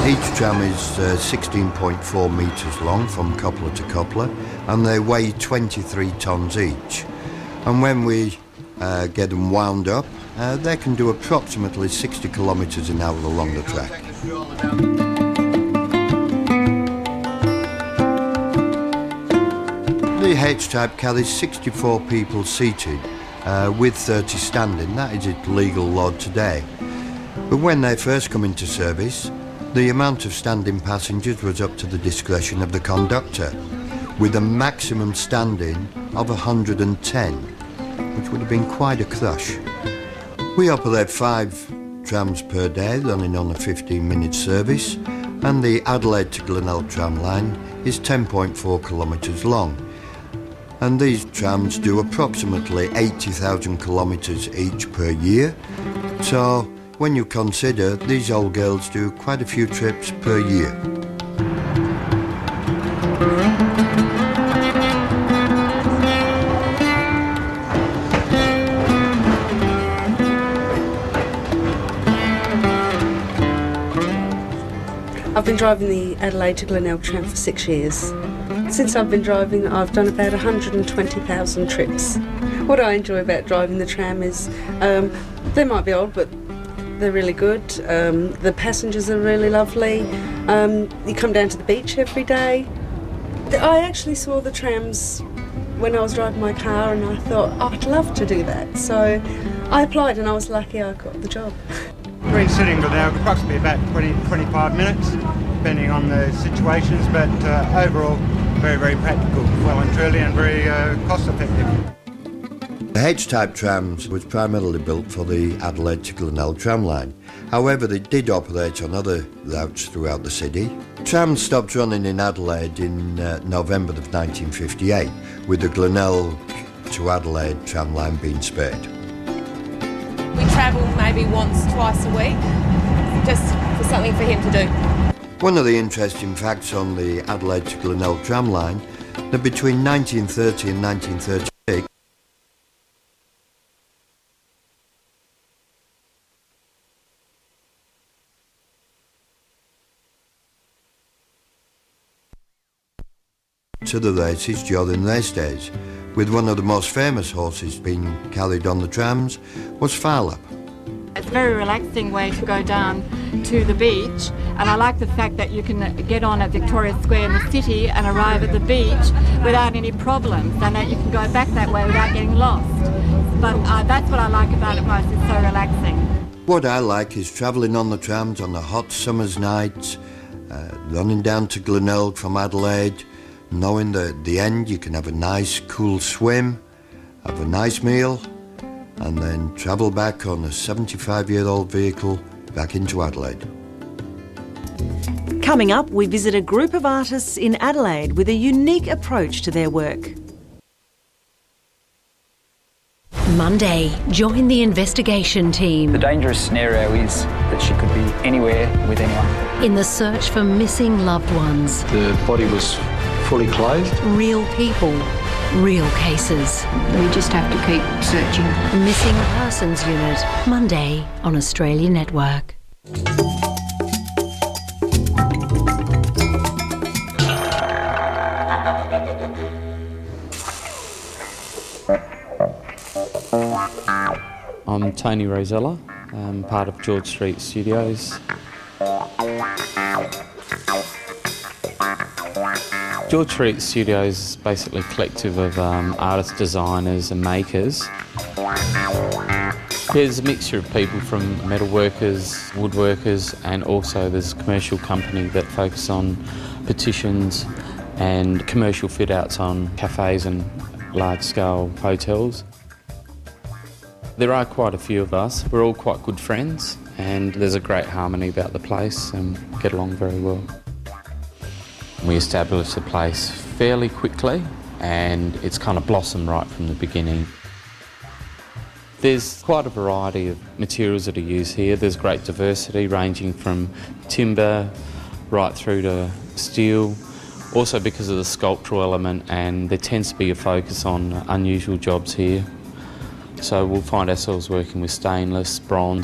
Each tram is 16.4 metres long from coupler to coupler, and they weigh 23 tonnes each. And when we get them wound up, they can do approximately 60 kilometres an hour along the track. The H-type carries 64 people seated with 30 standing. That is its legal load today. But when they first come into service, the amount of standing passengers was up to the discretion of the conductor, with a maximum standing of 110, which would have been quite a crush. We operate 5 trams per day, running on a 15-minute service, and the Adelaide to Glenelg tram line is 10.4 kilometres long. And these trams do approximately 80,000 kilometres each per year, so when you consider, these old girls do quite a few trips per year. I've been driving the Adelaide to Glenelg tram for 6 years. Since I've been driving, I've done about 120,000 trips. What I enjoy about driving the tram is, they might be old, but they're really good. The passengers are really lovely. You come down to the beach every day. I actually saw the trams when I was driving my car, and I thought, oh, I'd love to do that. So I applied, and I was lucky I got the job. Been sitting now approximately about 20-25 minutes, depending on the situations, but overall very, very practical, well and truly, and very cost-effective. The H-type trams was primarily built for the Adelaide to Glenelg tram line. However, they did operate on other routes throughout the city. Trams stopped running in Adelaide in November of 1958, with the Glenelg to Adelaide tram line being spared. We travel maybe once, twice a week, just for something for him to do. One of the interesting facts on the Adelaide to Glenelg tram line, that between 1930 and 1936, to the races during race days, with one of the most famous horses being carried on the trams was Farlap. It's a very relaxing way to go down to the beach, and I like the fact that you can get on at Victoria Square in the city and arrive at the beach without any problems, and that you can go back that way without getting lost. But that's what I like about it most, it's so relaxing. What I like is travelling on the trams on a hot summer's night, running down to Glenelg from Adelaide, knowing that at the end you can have a nice cool swim, have a nice meal, and then travel back on a 75-year-old vehicle back into Adelaide. Coming up, we visit a group of artists in Adelaide with a unique approach to their work. Monday, join the investigation team. The dangerous scenario is that she could be anywhere with anyone. In the search for missing loved ones. The body was fully clothed. Real people, real cases. We just have to keep searching. Missing Persons Unit, Monday on Australia Network. I'm Tony Rosella, I'm part of George Street Studios. George Street Studios is basically a collective of artists, designers and makers. There's a mixture of people from metalworkers, woodworkers, and also there's a commercial company that focus on petitions and commercial fit-outs on cafes and large-scale hotels. There are quite a few of us. We're all quite good friends and there's a great harmony about the place and get along very well. We established the place fairly quickly and it's kind of blossomed right from the beginning. There's quite a variety of materials that are used here. There's great diversity ranging from timber right through to steel. Also because of the sculptural element, and there tends to be a focus on unusual jobs here. So we'll find ourselves working with stainless, bronze,